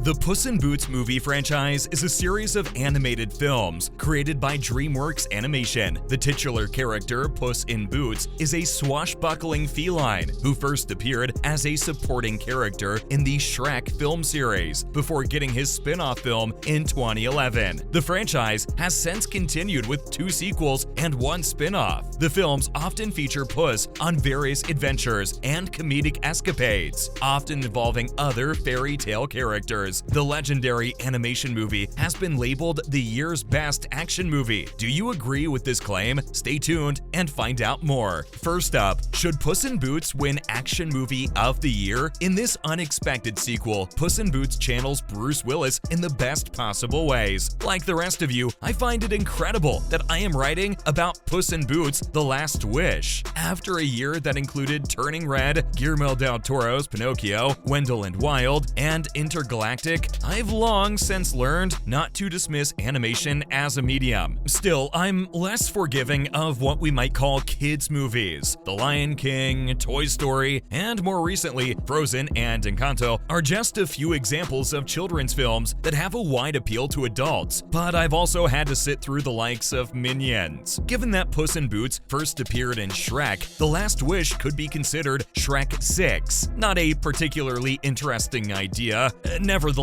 The Puss in Boots movie franchise is a series of animated films created by DreamWorks Animation. The titular character, Puss in Boots, is a swashbuckling feline who first appeared as a supporting character in the Shrek film series before getting his spin-off film in 2011. The franchise has since continued with 2 sequels and 1 spin-off. The films often feature Puss on various adventures and comedic escapades, often involving other fairy tale characters. The legendary animation movie has been labeled the year's best action movie. Do you agree with this claim? Stay tuned and find out more. First up, should Puss in Boots win Action Movie of the Year? In this unexpected sequel, Puss in Boots channels Bruce Willis in the best possible ways. Like the rest of you, I find it incredible that I am writing about Puss in Boots: The Last Wish. After a year that included Turning Red, Guillermo del Toro's Pinocchio, Wendell and Wild, and Intergalactic, I've long since learned not to dismiss animation as a medium. Still, I'm less forgiving of what we might call kids' movies. The Lion King, Toy Story, and more recently, Frozen and Encanto are just a few examples of children's films that have a wide appeal to adults, but I've also had to sit through the likes of Minions. Given that Puss in Boots first appeared in Shrek, The Last Wish could be considered Shrek 6. Not a particularly interesting idea. Nevertheless,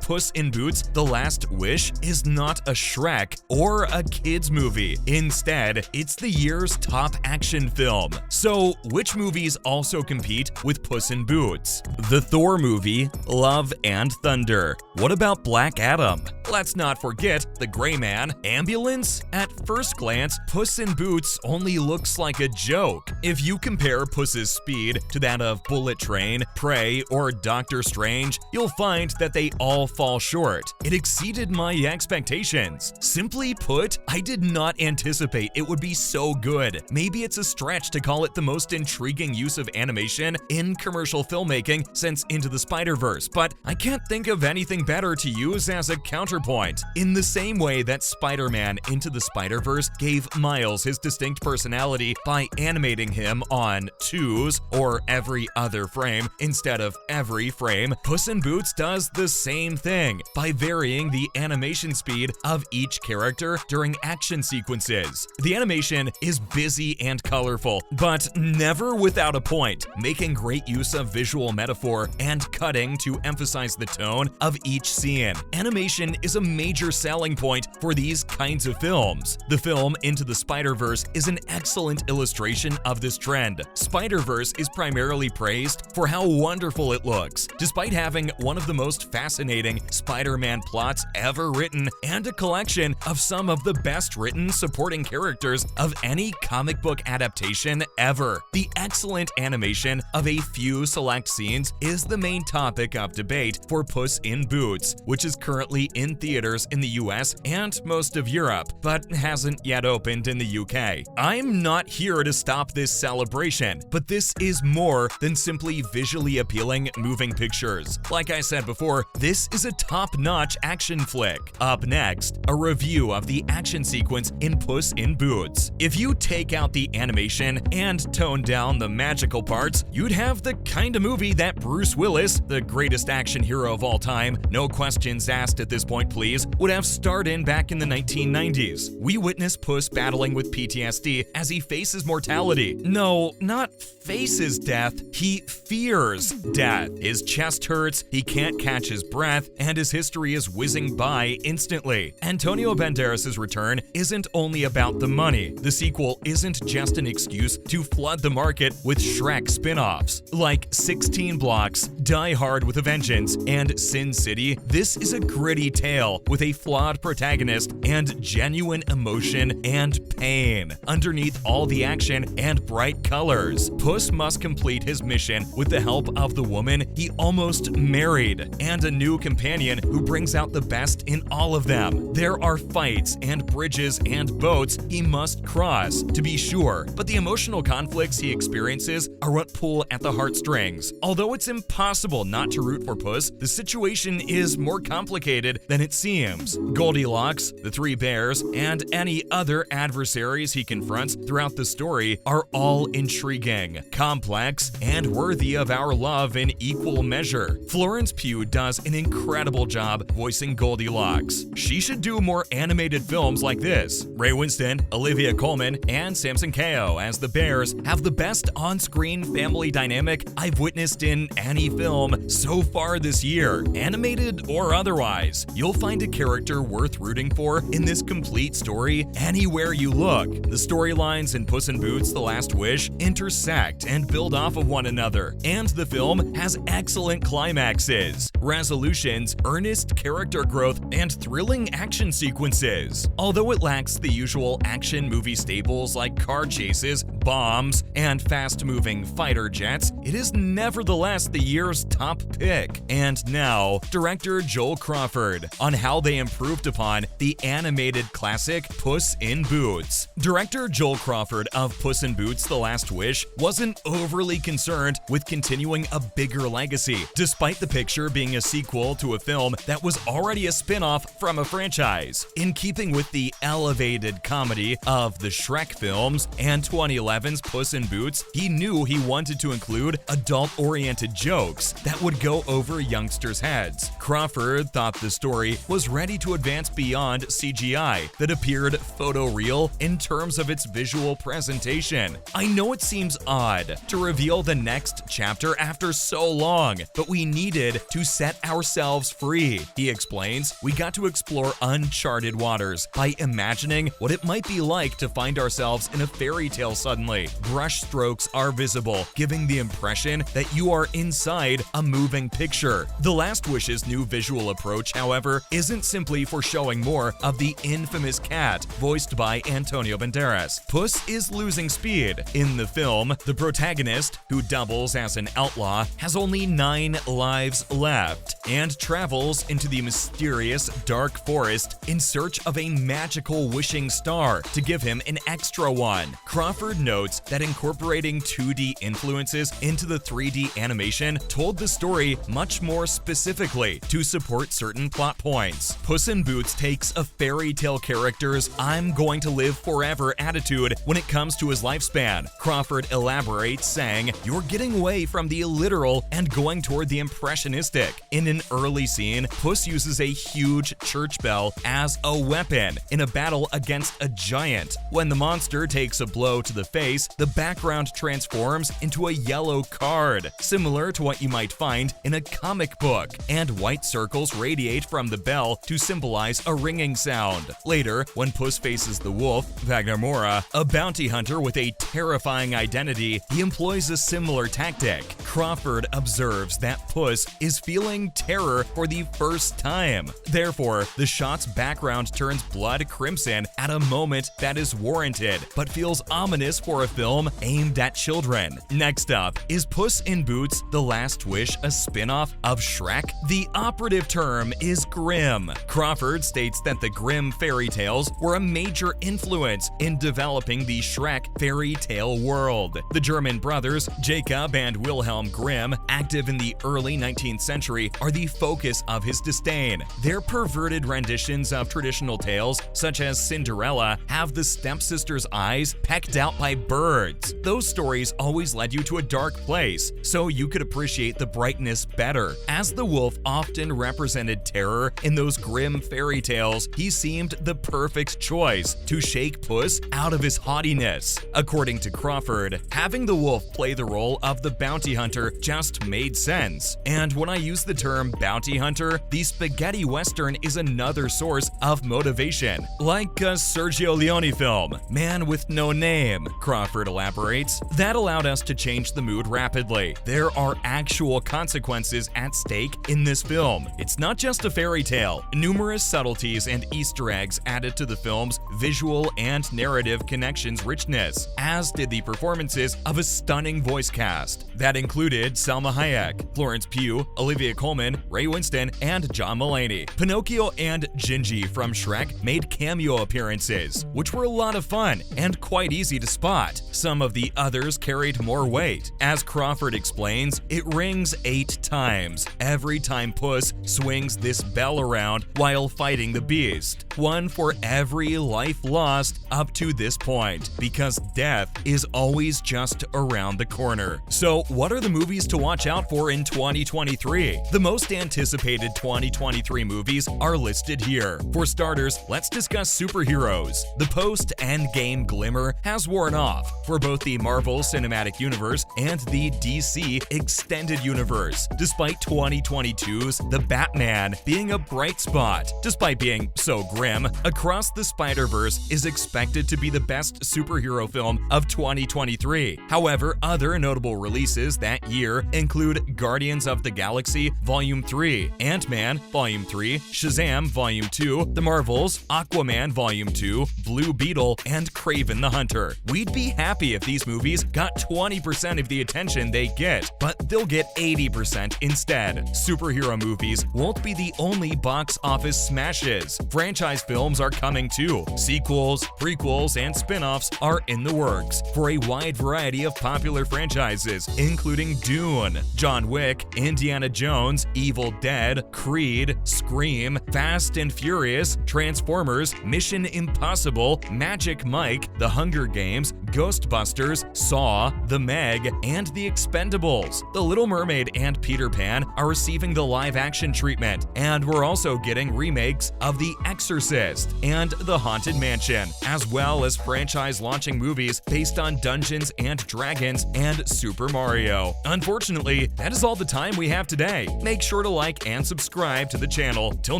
Puss in Boots: The Last Wish is not a Shrek or a kids movie. Instead, it's the year's top action film. So, which movies also compete with Puss in Boots? The Thor movie, Love and Thunder. What about Black Adam? Let's not forget The Gray Man, Ambulance. At first glance, Puss in Boots only looks like a joke. If you compare Puss's speed to that of Bullet Train, Prey, or Doctor Strange, you'll find that they all fall short. It exceeded my expectations. Simply put, I did not anticipate it would be so good. Maybe it's a stretch to call it the most intriguing use of animation in commercial filmmaking since Into the Spider-Verse, but I can't think of anything better to use as a counterpoint. In the same way that Spider-Man Into the Spider-Verse gave Miles his distinct personality by animating him on 2s or every other frame instead of every frame, Puss in Boots does the same thing by varying the animation speed of each character during action sequences. The animation is busy and colorful, but never without a point, making great use of visual metaphor and cutting to emphasize the tone of each scene. Animation is a major selling point for these kinds of films. The film Into the Spider-Verse is an excellent illustration of this trend. Spider-Verse is primarily praised for how wonderful it looks, despite having one of the most fascinating Spider-Man plots ever written and a collection of some of the best written supporting characters of any comic book adaptation ever. The excellent animation of a few select scenes is the main topic of debate for Puss in Boots, which is currently in theaters in the US and most of Europe, but hasn't yet opened in the UK. I'm not here to stop this celebration, but this is more than simply visually appealing moving pictures. Like I said before, this is a top-notch action flick. Up next, a review of the action sequence in Puss in Boots. If you take out the animation and tone down the magical parts, you'd have the kind of movie that Bruce Willis, the greatest action hero of all time, no questions asked at this point please, would have starred in back in the 1990s. We witness Puss battling with PTSD as he faces mortality. No, not faces death, he fears death. His chest hurts, he can't catch his breath, and his history is whizzing by instantly. Antonio Banderas' return isn't only about the money. The sequel isn't just an excuse to flood the market with Shrek spin-offs. Like 16 Blocks, Die Hard with a Vengeance, and Sin City, this is a gritty tale with a flawed protagonist and genuine emotion and pain. Underneath all the action and bright colors, Puss must complete his mission with the help of the woman he almost married, and a new companion who brings out the best in all of them. There are fights and bridges and boats he must cross, to be sure, but the emotional conflicts he experiences are what pull at the heartstrings. Although it's impossible not to root for Puss, the situation is more complicated than it seems. Goldilocks, the three bears, and any other adversaries he confronts throughout the story are all intriguing, complex, and worthy of our love in equal measure. Florence Pugh does an incredible job voicing Goldilocks. She should do more animated films like this. Ray Winston, Olivia Colman, and Samson Kao as the bears have the best on-screen family dynamic I've witnessed in any film so far this year, animated or otherwise. You'll find a character worth rooting for in this complete story anywhere you look. The storylines in Puss in Boots: The Last Wish intersect and build off of one another, and the film has excellent climaxes, resolutions, earnest character growth, and thrilling action sequences. Although it lacks the usual action movie staples like car chases, bombs, and fast-moving fighter jets, it is nevertheless the year's top pick. And now, director Joel Crawford on how they improved upon the animated classic Puss in Boots. Director Joel Crawford of Puss in Boots: The Last Wish wasn't overly concerned with continuing a bigger legacy, despite the picture being a sequel to a film that was already a spin-off from a franchise. In keeping with the elevated comedy of the Shrek films and 2011's Puss in Boots, he knew he wanted to include adult-oriented jokes that would go over youngsters' heads. Crawford thought the story was ready to advance beyond CGI that appeared photoreal in terms of its visual presentation. I know it seems odd to reveal the next chapter after so long, but we needed to set ourselves free, he explains. We got to explore uncharted waters by imagining what it might be like to find ourselves in a fairy tale suddenly. Brush strokes are visible, giving the impression that you are inside a moving picture. The Last Wish's new visual approach, however, isn't simply for showing more of the infamous cat, voiced by Antonio Banderas. Puss is losing speed. In the film, the protagonist, who doubles as an outlaw, has only 9 lives left and travels into the mysterious dark forest in search of a magical wishing star to give him an extra one. Crawford notes that incorporating 2D influences into the 3D animation told the story much more specifically to support certain plot points. Puss in Boots takes a fairy tale character's "I'm going to live forever" attitude when it comes to his lifespan. Crawford elaborates, saying, "You're getting away from the literal and going toward the impressionistic." In an early scene, Puss uses a huge church bell as a weapon in a battle against a giant. When the monster takes a blow to the face, the background transforms into a yellow card, similar to what you might find in a comic book, and white circles radiate from the bell to symbolize a ringing sound. Later, when Puss faces the wolf, Vagnamora, a bounty hunter with a terrifying identity, he employs a similar tactic. Crawford observes that Puss is feeling terror for the first time. Therefore, the shot's background turns blood crimson at a moment that is warranted, but feels ominous for a film aimed at children. Next up, is Puss in Boots: The Last Wish a spin-off of Shrek? The operative term is grim. Crawford states that the Grimm fairy tales were a major influence in developing the Shrek fairy tale world. The German brothers, Jacob and Wilhelm Grimm, active in the early 19th century, are the focus of his disdain. Their perverted renditions of traditional tales, such as Cinderella, have the stepsister's eyes pecked out by birds. Those stories always led you to a dark place, so you could appreciate the brightness better. As the wolf often represented terror in those grim fairy tales, he seemed the perfect choice to shake Puss out of his haughtiness. According to Crawford, having the wolf play the role of the bounty hunter just made sense. And when I use the term bounty hunter, the spaghetti western is another source of motivation, like a Sergio Leone film, Man with No Name. Crawford elaborates, that allowed us to change the mood rapidly. There are actual consequences at stake in this film. It's not just a fairy tale. Numerous subtleties and Easter eggs added to the film's visual and narrative connections richness, as did the performances of a stunning voice cast that included Salma Hayek, Florence Pugh, Olivia Colman, Ray Winston, and John Mulaney. Pinocchio and Gingy from Shrek made made cameo appearances, which were a lot of fun and quite easy to spot. Some of the others carried more weight. As Crawford explains, it rings 8 times every time Puss swings this bell around while fighting the beast. One for every life lost up to this point, because death is always just around the corner. So what are the movies to watch out for in 2023? The most anticipated 2023 movies are listed here. For starters, let's discuss superheroes. The post-Endgame glimmer has worn off for both the Marvel Cinematic Universe and the DC Extended Universe, despite 2022's The Batman being a bright spot. Despite being so grim, Across the Spider-Verse is expected to be the best superhero film of 2023. However, other notable releases that year include Guardians of the Galaxy Volume 3, Ant-Man Volume 3, Shazam Volume 2, The Marvels, Aquaman Volume 2, Blue Beetle, and Kraven the Hunter. We'd be happy if these movies got 20% of the attention they get, but they'll get 80% instead. Superhero movies won't be the only box office smashes. Franchise films are coming too. Sequels, prequels, and spin-offs are in the works for a wide variety of popular franchises, including Dune, John Wick, Indiana Jones, Evil Dead, Creed, Scream, Fast and Furious, Transformers, Mission Impossible, Magic Mike, The Hunger Games, Ghostbusters, Saw, The Meg, and The Expendables. The Little Mermaid and Peter Pan are receiving the live-action treatment, and we're also getting remakes of The Exorcist and The Haunted Mansion, as well as franchise-launching movies based on Dungeons and Dragons and Super Mario. Unfortunately, that is all the time we have today. Make sure to like and subscribe to the channel. Till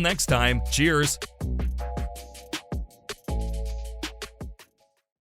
next time, cheers!